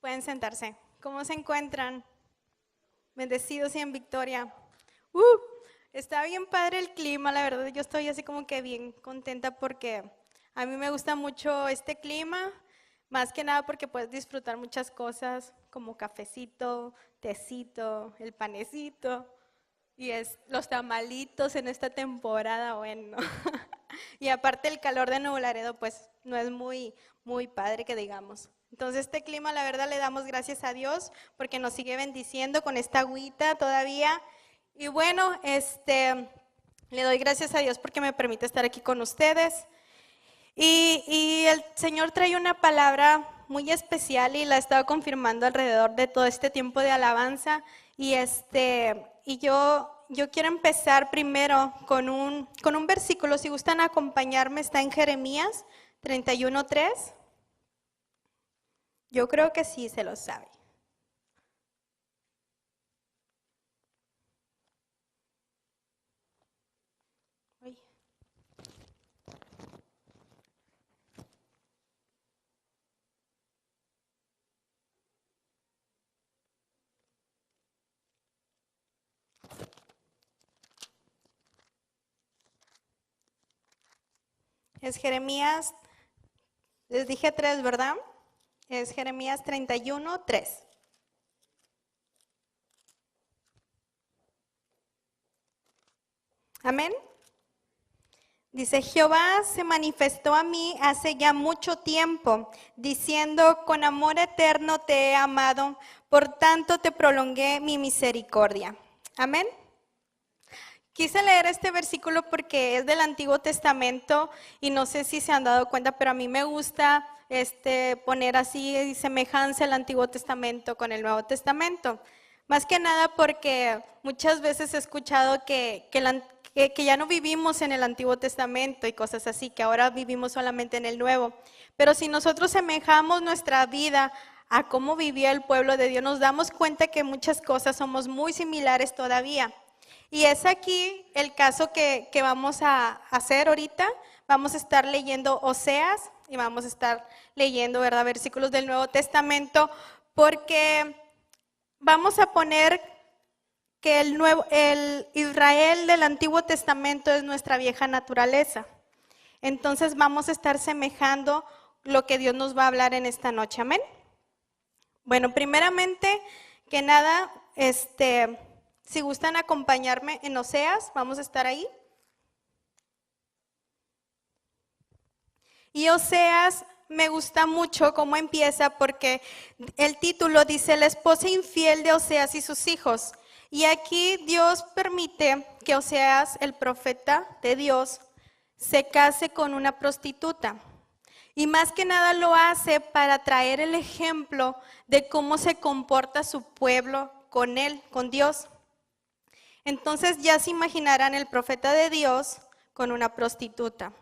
Pueden sentarse. ¿Cómo se encuentran? Bendecidos y en victoria. Está bien padre el clima, la verdad. Yo estoy así como que bien contenta porque a mí me gusta mucho este clima, más que nada porque puedes disfrutar muchas cosas como cafecito, tecito, el panecito y los tamalitos en esta temporada, bueno. Y aparte el calor de Nuevo Laredo, pues no es muy padre que digamos. Entonces este clima, la verdad, le damos gracias a Dios porque nos sigue bendiciendo con esta agüita todavía. Y bueno, le doy gracias a Dios porque me permite estar aquí con ustedes. Y el Señor trae una palabra muy especial y la he estado confirmando alrededor de todo este tiempo de alabanza. Y yo quiero empezar primero con un versículo. Si gustan acompañarme, está en Jeremías 31:3. Yo creo que sí se lo sabe. Uy. Es Jeremías, les dije 3, ¿verdad? Es Jeremías 31:3. Amén. Dice, Jehová se manifestó a mí hace ya mucho tiempo, diciendo, con amor eterno te he amado, por tanto te prolongué mi misericordia. Amén. Quise leer este versículo porque es del Antiguo Testamento y no sé si se han dado cuenta, pero a mí me gusta poner así semejanza el Antiguo Testamento con el Nuevo Testamento. Más que nada porque muchas veces he escuchado que ya no vivimos en el Antiguo Testamento y cosas así, que ahora vivimos solamente en el Nuevo. Pero si nosotros semejamos nuestra vida a cómo vivía el pueblo de Dios, nos damos cuenta que muchas cosas somos muy similares todavía. Y es aquí el caso que vamos a hacer ahorita. Vamos a estar leyendo Oseas y vamos a estar leyendo, ¿verdad?, versículos del Nuevo Testamento, porque vamos a poner que el Israel del Antiguo Testamento es nuestra vieja naturaleza. Entonces vamos a estar semejando lo que Dios nos va a hablar en esta noche. Amén. Bueno, primeramente que nada, si gustan acompañarme en Oseas, vamos a estar ahí. Y Oseas me gusta mucho cómo empieza porque el título dice la esposa infiel de Oseas y sus hijos. Y aquí Dios permite que Oseas, el profeta de Dios, se case con una prostituta. Y más que nada lo hace para traer el ejemplo de cómo se comporta su pueblo con él, con Dios. Entonces ya se imaginarán el profeta de Dios con una prostituta.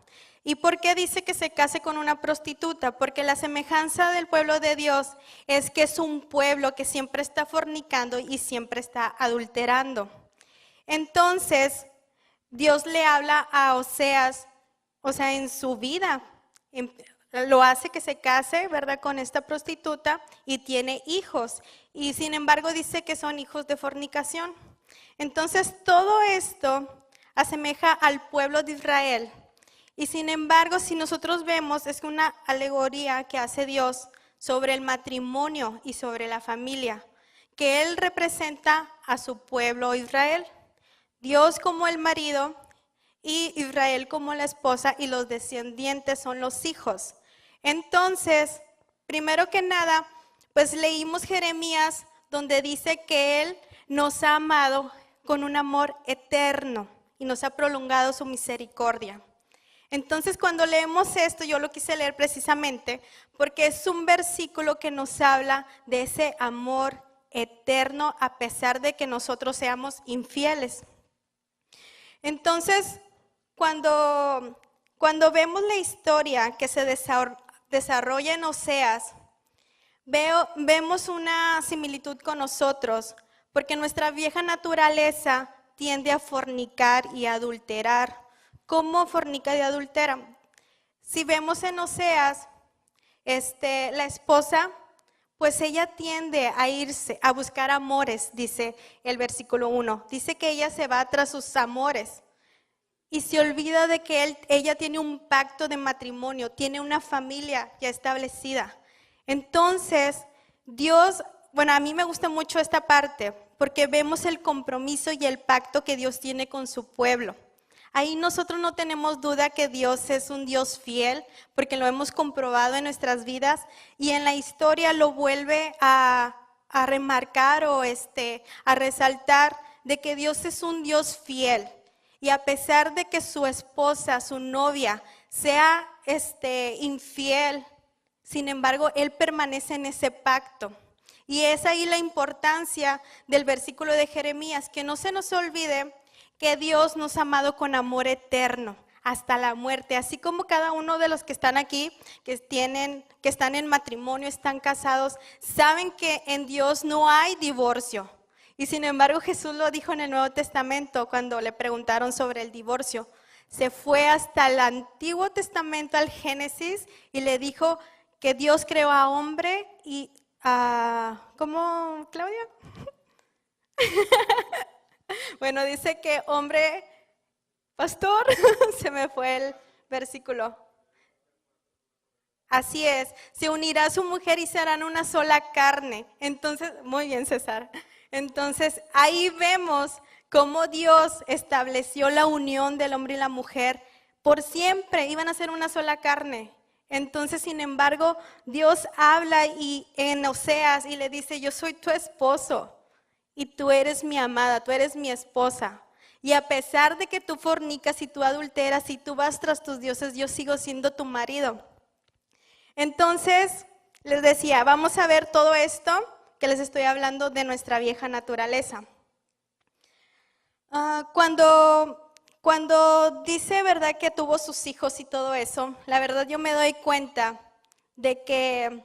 ¿Y por qué dice que se case con una prostituta? Porque la semejanza del pueblo de Dios es que es un pueblo que siempre está fornicando y siempre está adulterando. Entonces, Dios le habla a Oseas, o sea, en su vida, lo hace que se case, ¿verdad?, con esta prostituta y tiene hijos. Y sin embargo dice que son hijos de fornicación. Entonces, todo esto asemeja al pueblo de Israel. Y sin embargo, si nosotros vemos, es una alegoría que hace Dios sobre el matrimonio y sobre la familia, que Él representa a su pueblo Israel. Dios como el marido y Israel como la esposa y los descendientes son los hijos. Entonces, primero que nada, pues leímos Jeremías donde dice que Él nos ha amado con un amor eterno y nos ha prolongado su misericordia. Entonces, cuando leemos esto, yo lo quise leer precisamente porque es un versículo que nos habla de ese amor eterno a pesar de que nosotros seamos infieles. Entonces, cuando vemos la historia que se desarrolla en Oseas, vemos una similitud con nosotros, porque nuestra vieja naturaleza tiende a fornicar y a adulterar. ¿Cómo fornica y adultera? Si vemos en Oseas, la esposa pues ella tiende a irse, a buscar amores, dice el versículo 1. Dice que ella se va tras sus amores y se olvida de que ella tiene un pacto de matrimonio, tiene una familia ya establecida. Entonces, Dios, bueno, a mí me gusta mucho esta parte porque vemos el compromiso y el pacto que Dios tiene con su pueblo. Ahí nosotros no tenemos duda que Dios es un Dios fiel, porque lo hemos comprobado en nuestras vidas y en la historia lo vuelve a remarcar o a resaltar de que Dios es un Dios fiel. Y a pesar de que su esposa, su novia, sea infiel, sin embargo, Él permanece en ese pacto. Y es ahí la importancia del versículo de Jeremías, que no se nos olvide que Dios nos ha amado con amor eterno hasta la muerte, así como cada uno de los que están aquí, que están en matrimonio, están casados, saben que en Dios no hay divorcio. Y sin embargo Jesús lo dijo en el Nuevo Testamento cuando le preguntaron sobre el divorcio. Se fue hasta el Antiguo Testamento, al Génesis, y le dijo que Dios creó a hombre y ¿cómo, Claudia? Bueno, dice que hombre, pastor, se me fue el versículo. Así es, se unirá a su mujer y serán una sola carne. Entonces, muy bien, César. Entonces, ahí vemos cómo Dios estableció la unión del hombre y la mujer. Por siempre iban a ser una sola carne. Entonces, sin embargo, Dios habla en Oseas y le dice, yo soy tu esposo. Y tú eres mi amada, tú eres mi esposa. Y a pesar de que tú fornicas y tú adulteras y tú vas tras tus dioses, yo sigo siendo tu marido. Entonces, les decía, vamos a ver todo esto que les estoy hablando de nuestra vieja naturaleza. Cuando dice, ¿verdad?, que tuvo sus hijos y todo eso, la verdad yo me doy cuenta de que,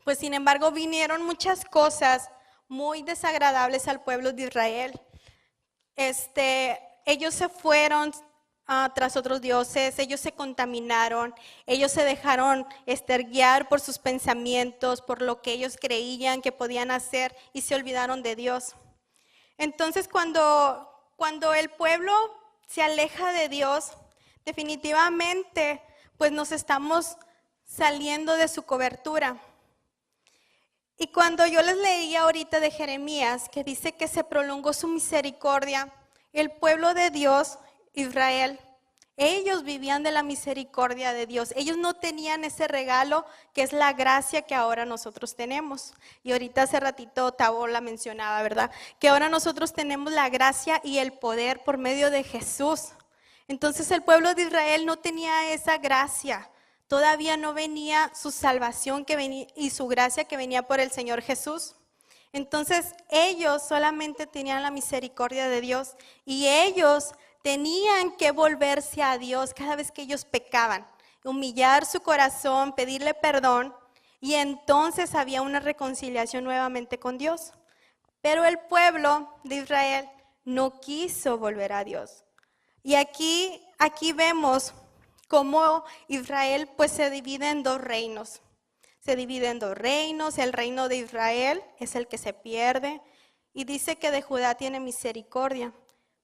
pues sin embargo, vinieron muchas cosas muy desagradables al pueblo de Israel. Ellos se fueron tras otros dioses, ellos se contaminaron, ellos se dejaron guiar por sus pensamientos, por lo que ellos creían que podían hacer y se olvidaron de Dios. Entonces, cuando el pueblo se aleja de Dios, definitivamente, pues nos estamos saliendo de su cobertura. Y cuando yo les leía ahorita de Jeremías, que dice que se prolongó su misericordia, el pueblo de Dios, Israel, ellos vivían de la misericordia de Dios. Ellos no tenían ese regalo que es la gracia que ahora nosotros tenemos. Y ahorita hace ratito Tabo la mencionaba, ¿verdad? Que ahora nosotros tenemos la gracia y el poder por medio de Jesús. Entonces el pueblo de Israel no tenía esa gracia. Todavía no venía su salvación y su gracia que venía por el Señor Jesús. Entonces ellos solamente tenían la misericordia de Dios y ellos tenían que volverse a Dios cada vez que ellos pecaban, humillar su corazón, pedirle perdón y entonces había una reconciliación nuevamente con Dios. Pero el pueblo de Israel no quiso volver a Dios. Y aquí vemos cómo Israel pues se divide en dos reinos. Se divide en dos reinos, el reino de Israel es el que se pierde y dice que de Judá tiene misericordia.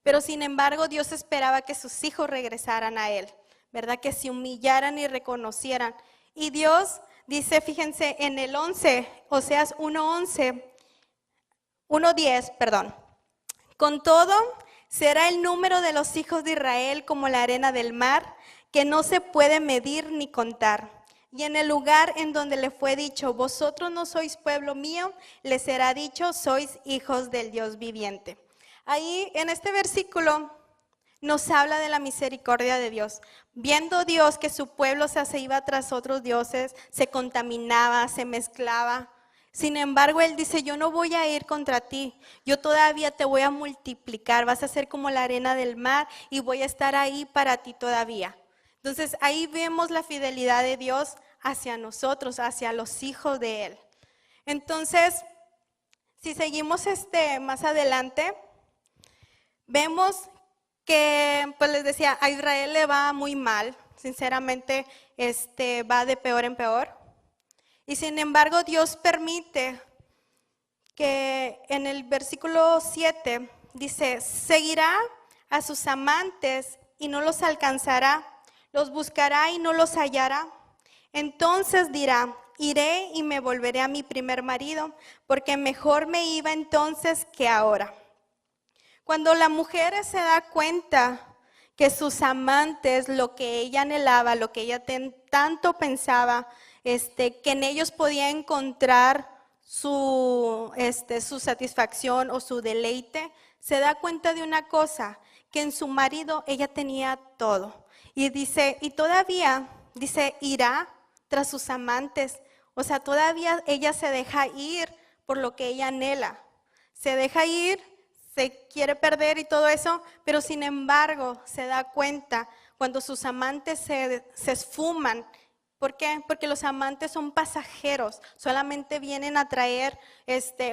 Pero sin embargo Dios esperaba que sus hijos regresaran a Él, ¿verdad? Que se humillaran y reconocieran. Y Dios dice, fíjense, en el 11, Oseas 1:10, perdón. Con todo, será el número de los hijos de Israel como la arena del mar, que no se puede medir ni contar. Y en el lugar en donde le fue dicho, vosotros no sois pueblo mío, le será dicho, sois hijos del Dios viviente. Ahí en este versículo nos habla de la misericordia de Dios. Viendo Dios que su pueblo se iba tras otros dioses, se contaminaba, se mezclaba. Sin embargo, Él dice, yo no voy a ir contra ti, yo todavía te voy a multiplicar, vas a ser como la arena del mar y voy a estar ahí para ti todavía. Entonces ahí vemos la fidelidad de Dios hacia nosotros, hacia los hijos de Él. Entonces, si seguimos más adelante, vemos que, pues les decía, a Israel le va muy mal, sinceramente va de peor en peor. Y sin embargo, Dios permite que en el versículo 7 dice, seguirá a sus amantes y no los alcanzará, los buscará y no los hallará. Entonces dirá, iré y me volveré a mi primer marido, porque mejor me iba entonces que ahora. Cuando la mujer se da cuenta que sus amantes, lo que ella anhelaba, lo que ella tanto pensaba, que en ellos podía encontrar su satisfacción o su deleite, se da cuenta de una cosa, que en su marido ella tenía todo. Y dice, y todavía, dice, irá tras sus amantes. O sea, todavía ella se deja ir por lo que ella anhela. Se deja ir, se quiere perder y todo eso, pero sin embargo se da cuenta cuando sus amantes se esfuman. ¿Por qué? Porque los amantes son pasajeros, solamente vienen a traer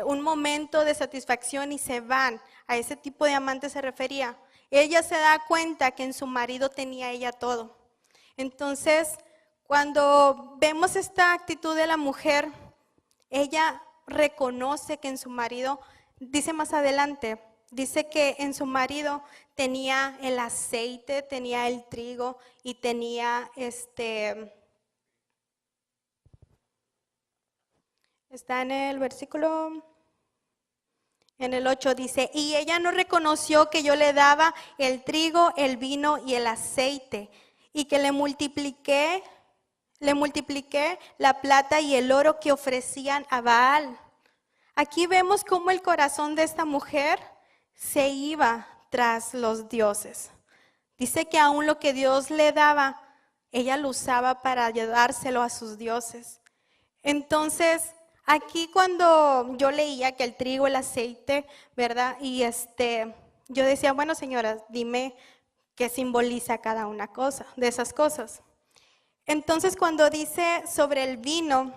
un momento de satisfacción y se van. A ese tipo de amante se refería. Ella se da cuenta que en su marido tenía ella todo. Entonces, cuando vemos esta actitud de la mujer, ella reconoce que en su marido, dice más adelante, dice que en su marido tenía el aceite, tenía el trigo y tenía está en el versículo, en el 8 dice, y ella no reconoció que yo le daba el trigo, el vino y el aceite, y que le multipliqué la plata y el oro que ofrecían a Baal. Aquí vemos cómo el corazón de esta mujer se iba tras los dioses. Dice que aún lo que Dios le daba, ella lo usaba para dárselo a sus dioses. Entonces, aquí cuando yo leía que el trigo, el aceite, ¿verdad? Y yo decía, bueno, señora, dime qué simboliza cada una cosa de esas cosas. Entonces, cuando dice sobre el vino,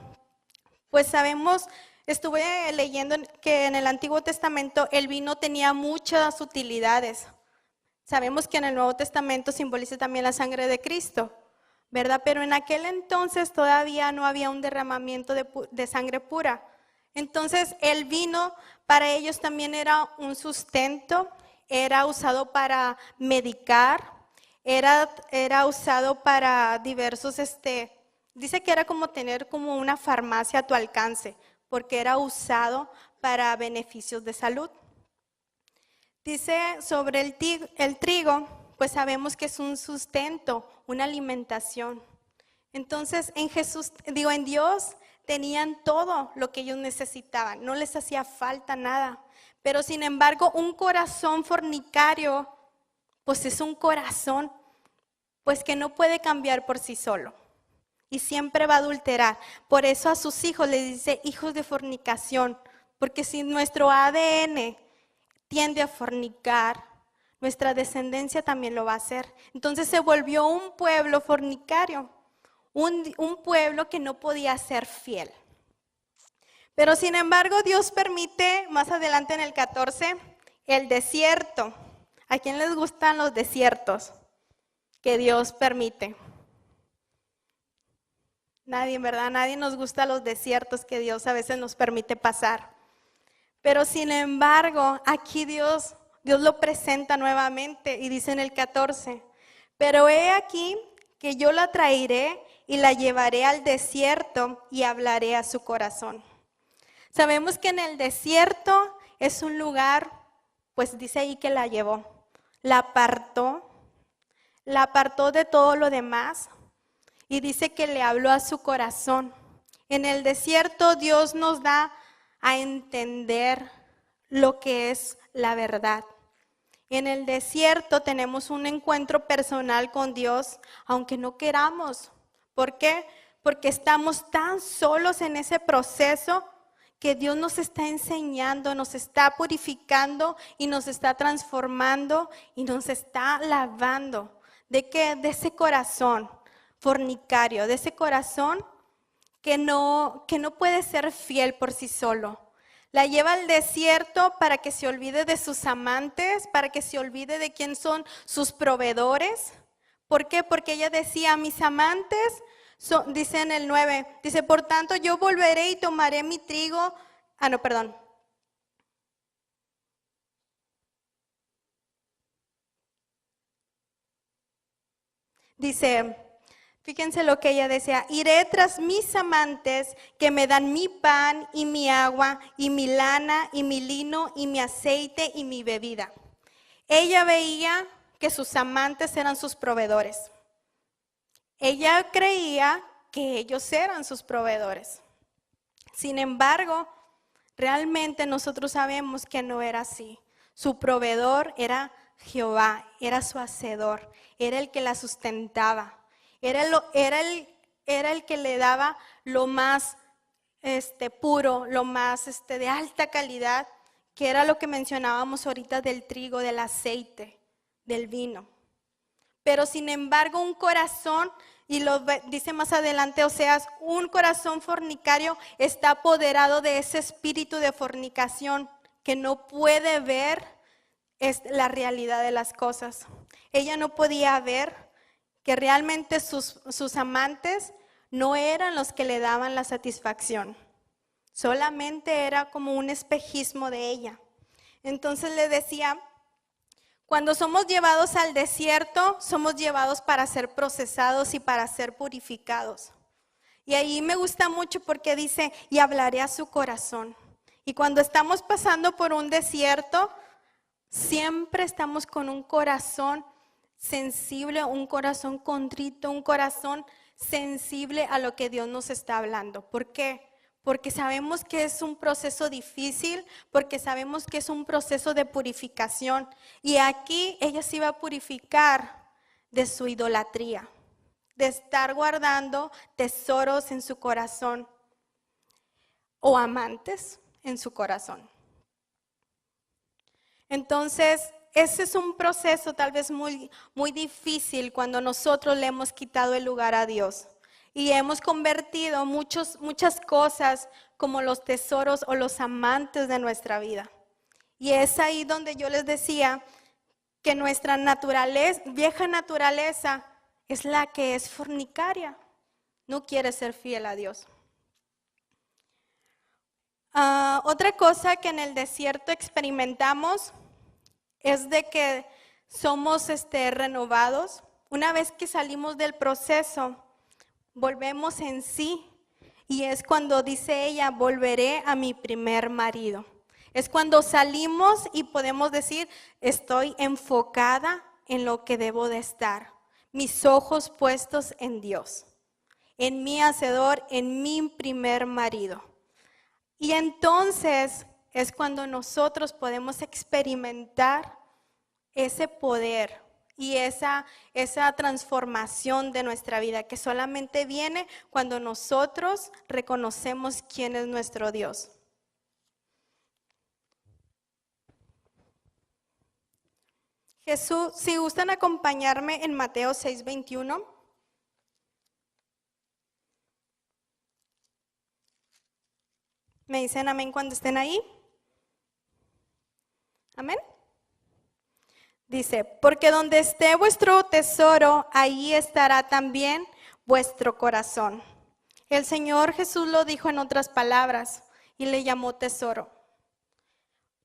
pues sabemos, estuve leyendo que en el Antiguo Testamento el vino tenía muchas utilidades. Sabemos que en el Nuevo Testamento simboliza también la sangre de Cristo, ¿verdad? Pero en aquel entonces todavía no había un derramamiento de sangre pura. Entonces el vino para ellos también era un sustento, era usado para medicar, era usado para diversos, dice que era como tener como una farmacia a tu alcance, porque era usado para beneficios de salud. Dice sobre el trigo, pues sabemos que es un sustento, una alimentación. Entonces en Dios tenían todo lo que ellos necesitaban, no les hacía falta nada. Pero sin embargo, un corazón fornicario, pues es un corazón, pues que no puede cambiar por sí solo. Y siempre va a adulterar. Por eso a sus hijos les dice hijos de fornicación, porque si nuestro ADN tiende a fornicar, nuestra descendencia también lo va a hacer. Entonces se volvió un pueblo fornicario, un pueblo que no podía ser fiel. Pero sin embargo Dios permite, más adelante en el 14, el desierto. ¿A quién les gustan los desiertos que Dios permite? Nadie, ¿verdad? Nadie nos gusta los desiertos que Dios a veces nos permite pasar. Pero sin embargo, aquí Dios lo presenta nuevamente y dice en el 14, pero he aquí que yo la traeré y la llevaré al desierto y hablaré a su corazón. Sabemos que en el desierto es un lugar, pues dice ahí que la llevó, la apartó de todo lo demás y dice que le habló a su corazón. En el desierto Dios nos da a entender lo que es la verdad. En el desierto tenemos un encuentro personal con Dios, aunque no queramos. ¿Por qué? Porque estamos tan solos en ese proceso que Dios nos está enseñando, nos está purificando y nos está transformando y nos está lavando. ¿De qué? De ese corazón fornicario, de ese corazón que no puede ser fiel por sí solo. La lleva al desierto para que se olvide de sus amantes, para que se olvide de quién son sus proveedores. ¿Por qué? Porque ella decía, mis amantes Dice en el 9, dice, por tanto yo volveré y tomaré mi trigo. No, perdón. Dice, fíjense lo que ella decía, iré tras mis amantes que me dan mi pan y mi agua y mi lana y mi lino y mi aceite y mi bebida. Ella veía que sus amantes eran sus proveedores. Ella creía que ellos eran sus proveedores. Sin embargo, realmente nosotros sabemos que no era así. Su proveedor era Jehová, era su hacedor, era el que la sustentaba, era el que le daba lo más puro, lo más de alta calidad, que era lo que mencionábamos ahorita del trigo, del aceite, del vino. Pero sin embargo un corazón, y lo dice más adelante Oseas, un corazón fornicario está apoderado de ese espíritu de fornicación que no puede ver la realidad de las cosas. Ella no podía ver que realmente sus amantes no eran los que le daban la satisfacción. Solamente era como un espejismo de ella. Entonces le decía, cuando somos llevados al desierto, somos llevados para ser procesados y para ser purificados. Y ahí me gusta mucho porque dice, y hablaré a su corazón. Y cuando estamos pasando por un desierto, siempre estamos con un corazón sensible, un corazón contrito, un corazón sensible a lo que Dios nos está hablando. ¿Por qué? Porque sabemos que es un proceso difícil, porque sabemos que es un proceso de purificación. Y aquí ella se iba a purificar de su idolatría, de estar guardando tesoros en su corazón o amantes en su corazón. Entonces, ese es un proceso tal vez muy, muy difícil cuando nosotros le hemos quitado el lugar a Dios. Y hemos convertido muchas cosas como los tesoros o los amantes de nuestra vida. Y es ahí donde yo les decía que nuestra vieja naturaleza es la que es fornicaria. No quiere ser fiel a Dios. Otra cosa que en el desierto experimentamos es de que somos renovados. Una vez que salimos del proceso, volvemos en sí, y es cuando dice ella, volveré a mi primer marido. Es cuando salimos y podemos decir, estoy enfocada en lo que debo de estar. Mis ojos puestos en Dios, en mi hacedor, en mi primer marido. Y entonces es cuando nosotros podemos experimentar ese poder y esa transformación de nuestra vida que solamente viene cuando nosotros reconocemos quién es nuestro Dios. Jesús, si gustan acompañarme en Mateo 6:21. ¿Me dicen amén cuando estén ahí? Amén. Dice, porque donde esté vuestro tesoro, ahí estará también vuestro corazón. El Señor Jesús lo dijo en otras palabras y le llamó tesoro.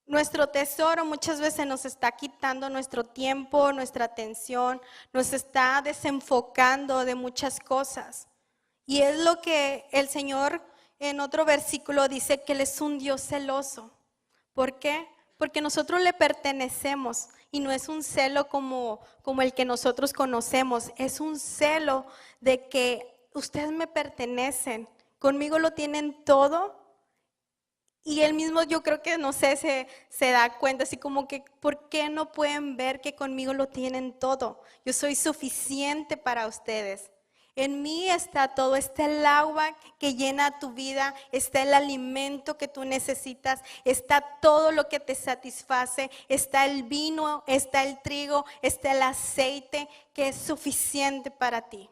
Nuestro tesoro muchas veces nos está quitando nuestro tiempo, nuestra atención, nos está desenfocando de muchas cosas. Y es lo que el Señor en otro versículo dice, que Él es un Dios celoso. ¿Por qué? Porque nosotros le pertenecemos y no es un celo como el que nosotros conocemos, es un celo de que ustedes me pertenecen, conmigo lo tienen todo. Y él mismo, yo creo que, no sé, se da cuenta así como que, ¿por qué no pueden ver que conmigo lo tienen todo? Yo soy suficiente para ustedes. En mí está todo, está el agua que llena tu vida, está el alimento que tú necesitas, está todo lo que te satisface, está el vino, está el trigo, está el aceite que es suficiente para ti.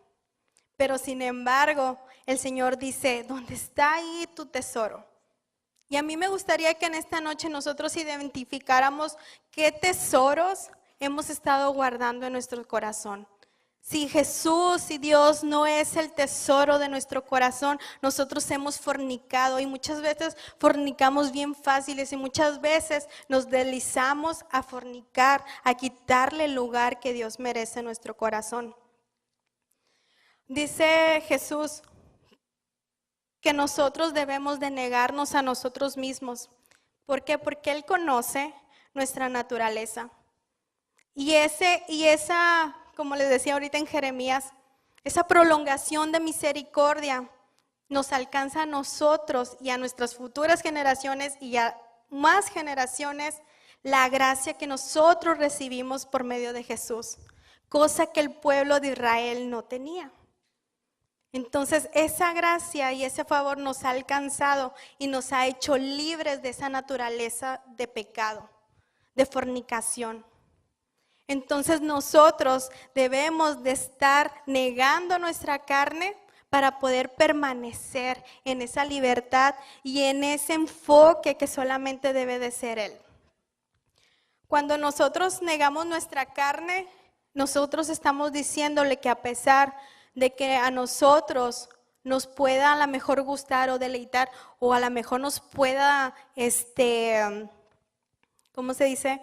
Pero sin embargo, el Señor dice, ¿dónde está ahí tu tesoro? Y a mí me gustaría que en esta noche nosotros identificáramos qué tesoros hemos estado guardando en nuestro corazón. Si Jesús y Dios no es el tesoro de nuestro corazón, nosotros hemos fornicado y muchas veces fornicamos bien fáciles y muchas veces nos deslizamos a fornicar, a quitarle el lugar que Dios merece en nuestro corazón. Dice Jesús que nosotros debemos de negarnos a nosotros mismos. ¿Por qué? Porque Él conoce nuestra naturaleza. Y esa, como les decía ahorita en Jeremías, esa prolongación de misericordia nos alcanza a nosotros y a nuestras futuras generaciones y a más generaciones la gracia que nosotros recibimos por medio de Jesús, cosa que el pueblo de Israel no tenía. Entonces esa gracia y ese favor nos ha alcanzado y nos ha hecho libres de esa naturaleza de pecado, de fornicación. Entonces nosotros debemos de estar negando nuestra carne para poder permanecer en esa libertad y en ese enfoque que solamente debe de ser Él. Cuando nosotros negamos nuestra carne, nosotros estamos diciéndole que a pesar de que a nosotros nos pueda a lo mejor gustar o deleitar o a lo mejor nos pueda, ¿cómo se dice?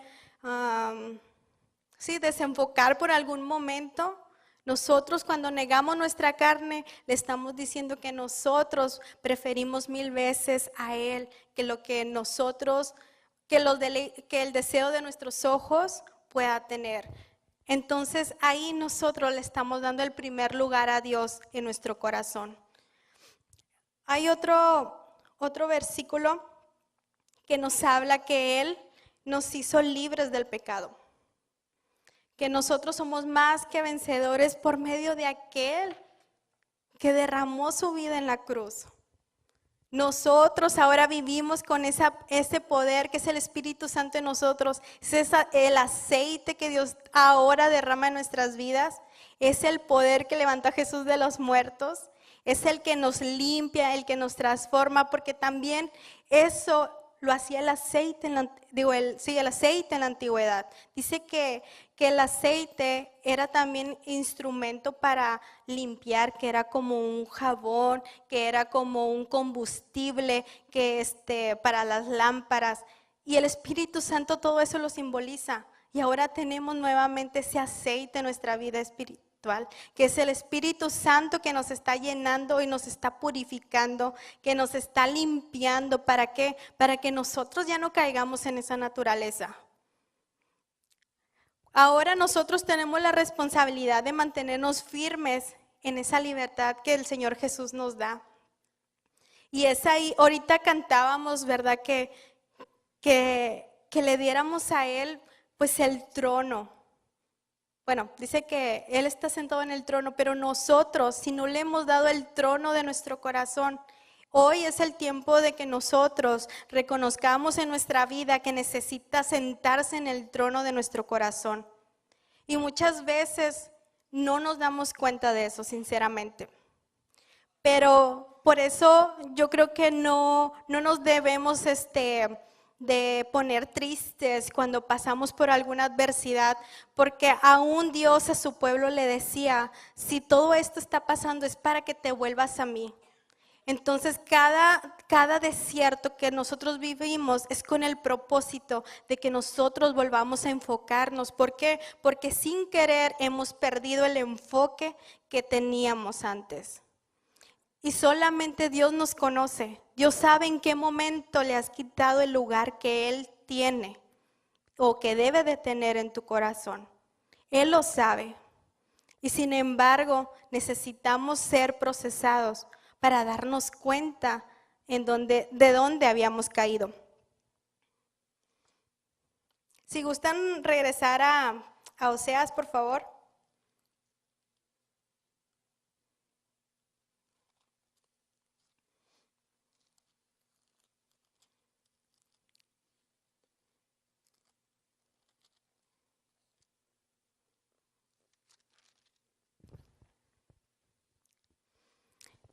Sí, desenfocar por algún momento. Nosotros cuando negamos nuestra carne le estamos diciendo que nosotros preferimos 1000 veces a Él que lo que nosotros, que el deseo de nuestros ojos pueda tener. Entonces ahí nosotros le estamos dando el primer lugar a Dios en nuestro corazón. Hay otro versículo que nos habla que Él nos hizo libres del pecado, que nosotros somos más que vencedores por medio de aquel que derramó su vida en la cruz. Nosotros ahora vivimos con ese poder que es el Espíritu Santo en nosotros, es el aceite que Dios ahora derrama en nuestras vidas, es el poder que levantó a Jesús de los muertos, es el que nos limpia, el que nos transforma, porque también eso lo hacía el aceite, el aceite en la antigüedad. Dice que el aceite era también instrumento para limpiar, que era como un jabón, que era como un combustible para las lámparas. Y el Espíritu Santo todo eso lo simboliza. Y ahora tenemos nuevamente ese aceite en nuestra vida espiritual, que es el Espíritu Santo que nos está llenando y nos está purificando, que nos está limpiando. ¿Para qué? Para que nosotros ya no caigamos en esa naturaleza. Ahora nosotros tenemos la responsabilidad de mantenernos firmes en esa libertad que el Señor Jesús nos da. Y es ahí, ahorita cantábamos, ¿verdad? Que le diéramos a Él pues el trono. Bueno, dice que Él está sentado en el trono, pero nosotros, si no le hemos dado el trono de nuestro corazón, hoy es el tiempo de que nosotros reconozcamos en nuestra vida que necesita sentarse en el trono de nuestro corazón. Y muchas veces no nos damos cuenta de eso, sinceramente. Pero por eso yo creo que no nos debemos de poner tristes cuando pasamos por alguna adversidad, porque aún Dios a su pueblo le decía, si todo esto está pasando es para que te vuelvas a mí. Entonces cada desierto que nosotros vivimos es con el propósito de que nosotros volvamos a enfocarnos. ¿Por qué? Porque sin querer hemos perdido el enfoque que teníamos antes. Y solamente Dios nos conoce. Dios sabe en qué momento le has quitado el lugar que Él tiene o que debe de tener en tu corazón. Él lo sabe. Y sin embargo, necesitamos ser procesados para darnos cuenta de dónde habíamos caído. Si gustan regresar a Oseas, por favor.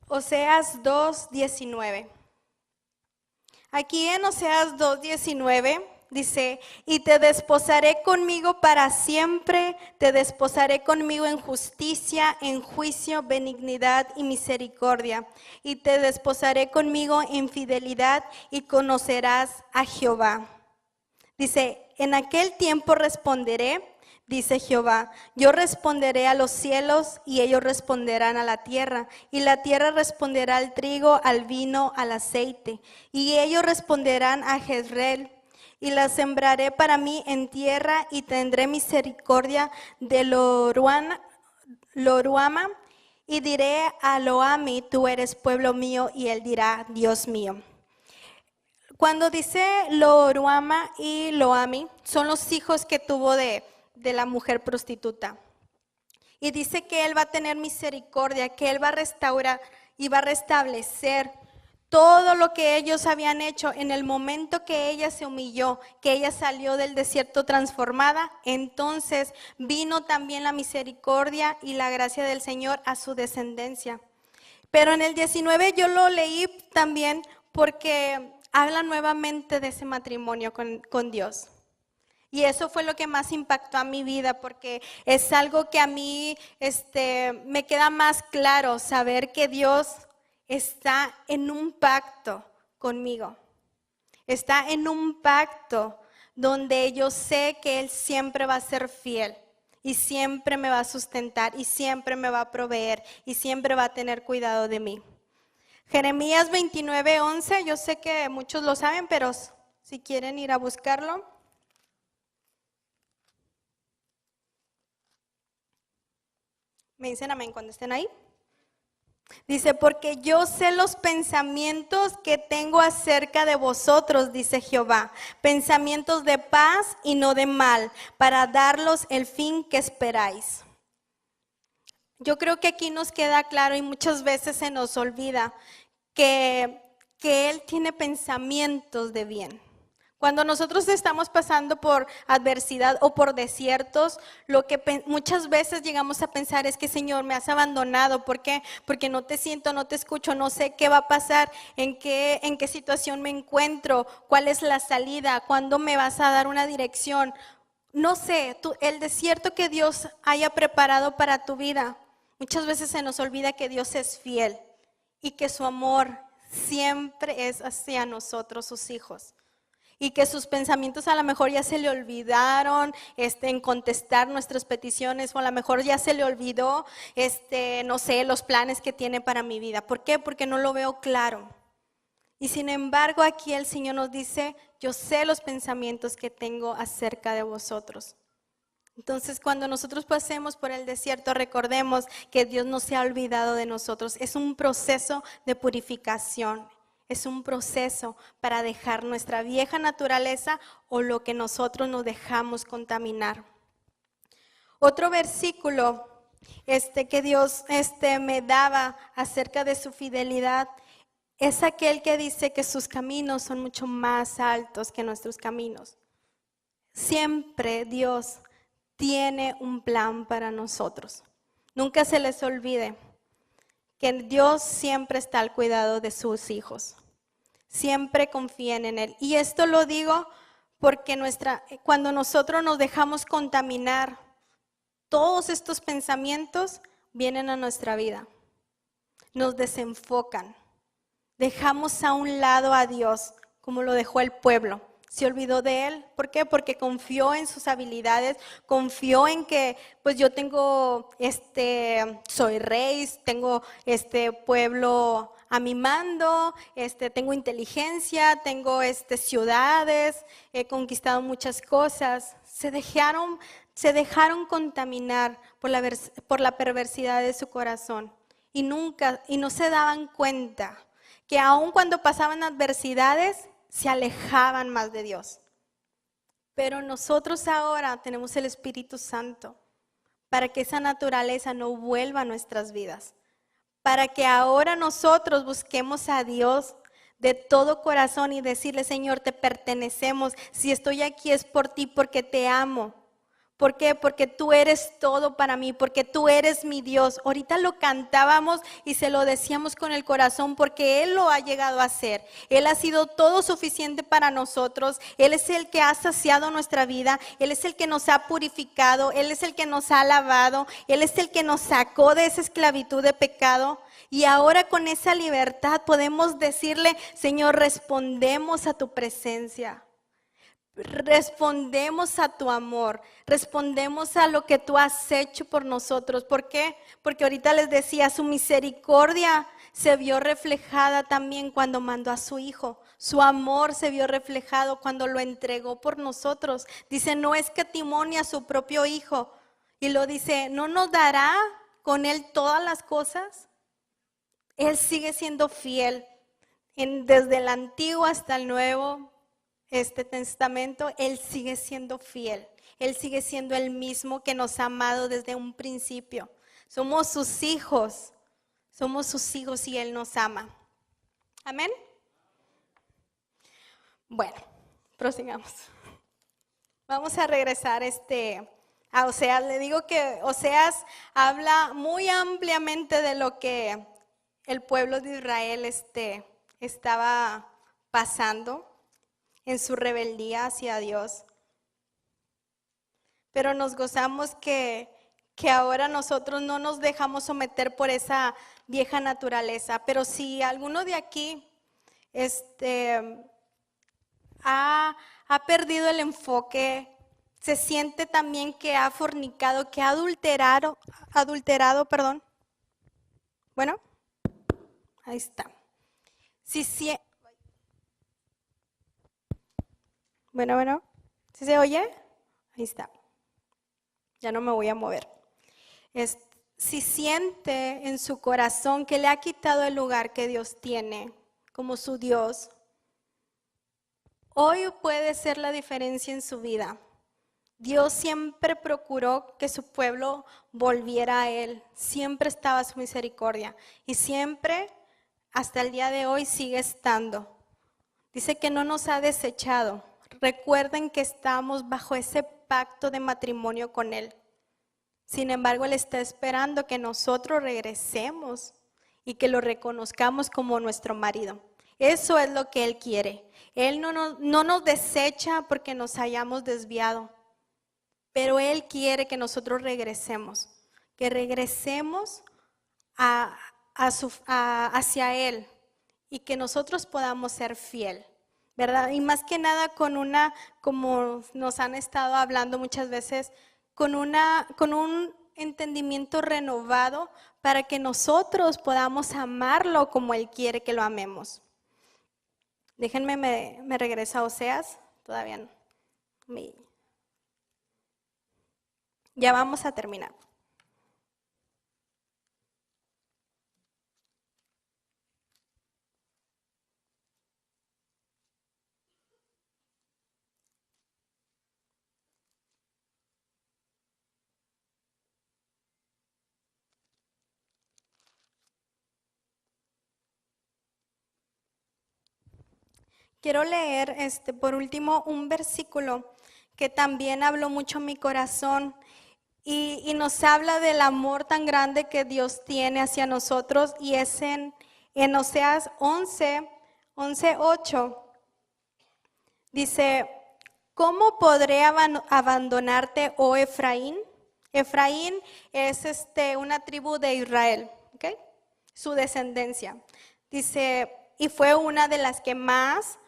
Oseas 2:19. Aquí en Oseas 2:19 Dice, y te desposaré conmigo para siempre, te desposaré conmigo en justicia, en juicio, benignidad y misericordia. Y te desposaré conmigo en fidelidad y conocerás a Jehová. Dice, en aquel tiempo responderé, dice Jehová, yo responderé a los cielos y ellos responderán a la tierra. Y la tierra responderá al trigo, al vino, al aceite. Y ellos responderán a Jezreel. Y la sembraré para mí en tierra y tendré misericordia de Loruama y diré a Loami, tú eres pueblo mío, y él dirá, Dios mío. Cuando dice Loruama y Loami, son los hijos que tuvo de la mujer prostituta. Y dice que él va a tener misericordia, que él va a restaurar y va a restablecer todo lo que ellos habían hecho en el momento que ella se humilló, que ella salió del desierto transformada. Entonces vino también la misericordia y la gracia del Señor a su descendencia. Pero en el 19 yo lo leí también porque habla nuevamente de ese matrimonio con Dios. Y eso fue lo que más impactó a mi vida, porque es algo que a mí me queda más claro, saber que Dios está en un pacto conmigo. Está en un pacto donde yo sé que Él siempre va a ser fiel y siempre me va a sustentar y siempre me va a proveer y siempre va a tener cuidado de mí. Jeremías 29:11, yo sé que muchos lo saben, pero si quieren ir a buscarlo. Me dicen amén cuando estén ahí. Dice, porque yo sé los pensamientos que tengo acerca de vosotros, dice Jehová, pensamientos de paz y no de mal, para darlos el fin que esperáis. Yo creo que aquí nos queda claro y muchas veces se nos olvida que Él tiene pensamientos de bien. Cuando nosotros estamos pasando por adversidad o por desiertos, lo que muchas veces llegamos a pensar es que, Señor, me has abandonado. ¿Por qué? Porque no te siento, no te escucho, no sé qué va a pasar, en qué situación me encuentro, cuál es la salida, cuándo me vas a dar una dirección. No sé, el desierto que Dios haya preparado para tu vida. Muchas veces se nos olvida que Dios es fiel y que su amor siempre es hacia nosotros, sus hijos. Y que sus pensamientos a lo mejor ya se le olvidaron en contestar nuestras peticiones, o a lo mejor ya se le olvidó, no sé, los planes que tiene para mi vida. ¿Por qué? Porque no lo veo claro. Y sin embargo aquí el Señor nos dice, yo sé los pensamientos que tengo acerca de vosotros. Entonces cuando nosotros pasemos por el desierto, recordemos que Dios no se ha olvidado de nosotros. Es un proceso de purificación. Es un proceso para dejar nuestra vieja naturaleza o lo que nosotros nos dejamos contaminar. Otro versículo que Dios me daba acerca de su fidelidad es aquel que dice que sus caminos son mucho más altos que nuestros caminos. Siempre Dios tiene un plan para nosotros. Nunca se les olvide que Dios siempre está al cuidado de sus hijos. Siempre confíen en Él. Y esto lo digo porque cuando nosotros nos dejamos contaminar, todos estos pensamientos vienen a nuestra vida. Nos desenfocan. Dejamos a un lado a Dios, como lo dejó el pueblo. Se olvidó de Él. ¿Por qué? Porque confió en sus habilidades, confió en que pues yo tengo soy rey, tengo pueblo a mi mando, tengo inteligencia, tengo ciudades, he conquistado muchas cosas. Se dejaron contaminar por la perversidad de su corazón y no se daban cuenta que aun cuando pasaban adversidades se alejaban más de Dios. Pero nosotros ahora tenemos el Espíritu Santo para que esa naturaleza no vuelva a nuestras vidas. Para que ahora nosotros busquemos a Dios de todo corazón y decirle, Señor, te pertenecemos. Si estoy aquí es por ti, porque te amo. ¿Por qué? Porque tú eres todo para mí, porque tú eres mi Dios. Ahorita lo cantábamos y se lo decíamos con el corazón porque Él lo ha llegado a hacer. Él ha sido todo suficiente para nosotros. Él es el que ha saciado nuestra vida. Él es el que nos ha purificado. Él es el que nos ha lavado. Él es el que nos sacó de esa esclavitud de pecado. Y ahora con esa libertad podemos decirle, Señor, respondemos a tu presencia. Respondemos a tu amor, respondemos a lo que tú has hecho por nosotros. ¿Por qué? Porque ahorita les decía, su misericordia se vio reflejada también cuando mandó a su Hijo. Su amor se vio reflejado cuando lo entregó por nosotros. Dice, no escatimó ni a su propio Hijo. Y lo dice, ¿no nos dará con Él todas las cosas? Él sigue siendo fiel. Desde el Antiguo hasta el Nuevo Testamento, Él sigue siendo fiel. Él sigue siendo el mismo que nos ha amado desde un principio. Somos sus hijos y Él nos ama. Amén. Bueno, prosigamos. Vamos a regresar a Oseas. Le digo que Oseas habla muy ampliamente de lo que el pueblo de Israel estaba pasando en su rebeldía hacia Dios. Pero nos gozamos que ahora nosotros no nos dejamos someter por esa vieja naturaleza. Pero si alguno de aquí ha perdido el enfoque, se siente también que ha fornicado, que ha adulterado, bueno, ahí está. Bueno, ¿sí se oye? Ahí está. Ya no me voy a mover. Si siente en su corazón que le ha quitado el lugar que Dios tiene como su Dios, hoy puede ser la diferencia en su vida. Dios siempre procuró que su pueblo volviera a Él. Siempre estaba su misericordia y siempre, hasta el día de hoy, sigue estando. Dice que no nos ha desechado. Recuerden que estamos bajo ese pacto de matrimonio con Él. Sin embargo, Él está esperando que nosotros regresemos y que lo reconozcamos como nuestro marido. Eso es lo que Él quiere. Él no nos desecha porque nos hayamos desviado, pero Él quiere que nosotros regresemos, que regresemos hacia Él y que nosotros podamos ser fiel, ¿verdad? Y más que nada como nos han estado hablando muchas veces, con un entendimiento renovado para que nosotros podamos amarlo como Él quiere que lo amemos. Déjenme, me regreso a Oseas, todavía no. Ya vamos a terminar. Quiero leer por último un versículo que también habló mucho en mi corazón y nos habla del amor tan grande que Dios tiene hacia nosotros, y es en Oseas 11:8. Dice, ¿cómo podré abandonarte, oh Efraín? Efraín es una tribu de Israel, ¿ok? Su descendencia. Dice, y fue una de las que más,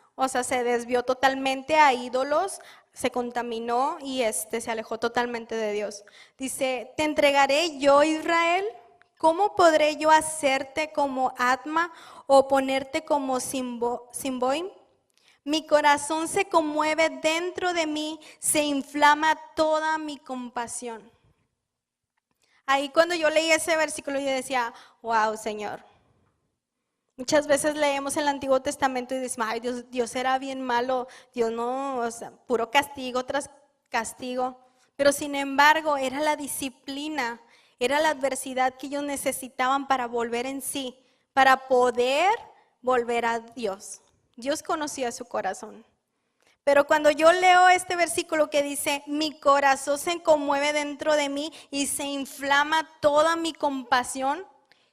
se desvió totalmente a ídolos, se contaminó y se alejó totalmente de Dios. Dice, ¿te entregaré yo, Israel? ¿Cómo podré yo hacerte como Atma o ponerte como Simboim? Mi corazón se conmueve dentro de mí, se inflama toda mi compasión. Ahí cuando yo leí ese versículo yo decía, wow, Señor. Muchas veces leemos el Antiguo Testamento y decimos, ay, Dios era bien malo, Dios no, puro castigo tras castigo. Pero sin embargo, era la disciplina, era la adversidad que ellos necesitaban para volver en sí, para poder volver a Dios. Dios conocía su corazón. Pero cuando yo leo este versículo que dice, mi corazón se conmueve dentro de mí y se inflama toda mi compasión,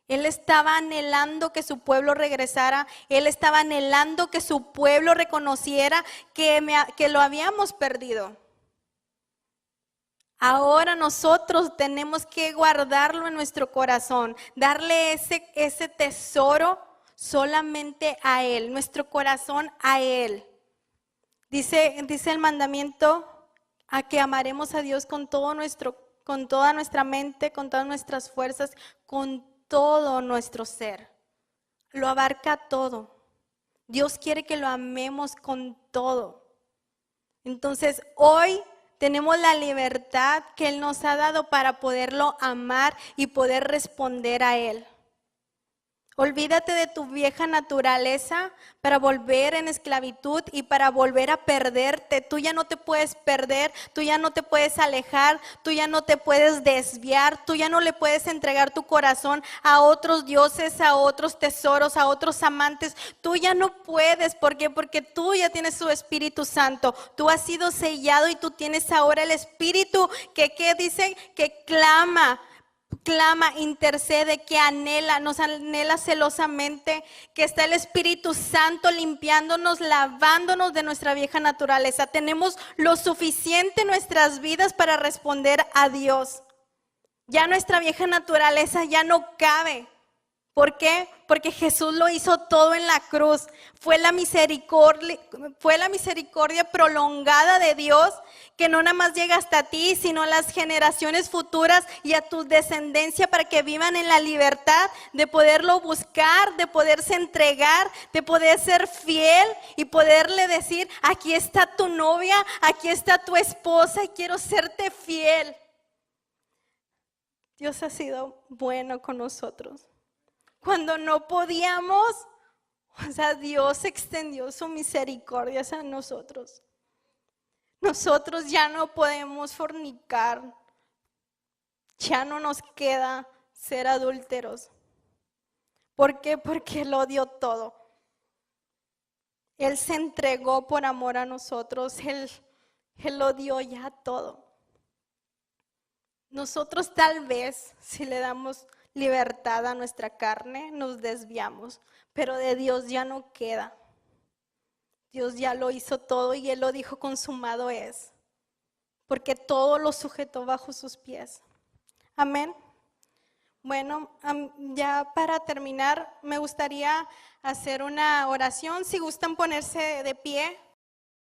él estaba anhelando que su pueblo regresara, él estaba anhelando que su pueblo reconociera que lo habíamos perdido. Ahora nosotros tenemos que guardarlo en nuestro corazón, darle ese tesoro solamente a Él, nuestro corazón a Él. Dice el mandamiento a que amaremos a Dios con toda nuestra mente, con todas nuestras fuerzas, con todo nuestro ser. Lo abarca todo. Dios quiere que lo amemos con todo. Entonces, hoy tenemos la libertad que Él nos ha dado para poderlo amar y poder responder a Él. Olvídate de tu vieja naturaleza para volver en esclavitud y para volver a perderte. Tú ya no te puedes perder, tú ya no te puedes alejar, tú ya no te puedes desviar, tú ya no le puedes entregar tu corazón a otros dioses, a otros tesoros, a otros amantes. Tú ya no puedes, ¿por qué? Porque tú ya tienes su Espíritu Santo. Tú has sido sellado y tú tienes ahora el Espíritu que dice que clama, intercede, que anhela, nos anhela celosamente, que está el Espíritu Santo limpiándonos, lavándonos de nuestra vieja naturaleza. Tenemos lo suficiente en nuestras vidas para responder a Dios. Ya nuestra vieja naturaleza ya no cabe. ¿Por qué? Porque Jesús lo hizo todo en la cruz. Fue la misericordia prolongada de Dios que no nada más llega hasta ti, sino a las generaciones futuras y a tu descendencia para que vivan en la libertad de poderlo buscar, de poderse entregar, de poder ser fiel y poderle decir, aquí está tu novia, aquí está tu esposa y quiero serte fiel. Dios ha sido bueno con nosotros. Cuando no podíamos, Dios extendió su misericordia hacia nosotros. Nosotros ya no podemos fornicar, ya no nos queda ser adúlteros. ¿Por qué? Porque Él lo dio todo. Él se entregó por amor a nosotros, Él lo dio ya todo. Nosotros tal vez, si le damos libertad a nuestra carne, nos desviamos, pero de Dios ya no queda. Dios ya lo hizo todo y Él lo dijo, consumado es, porque todo lo sujetó bajo sus pies. Amén. Bueno, ya para terminar, me gustaría hacer una oración. Si gustan ponerse de pie.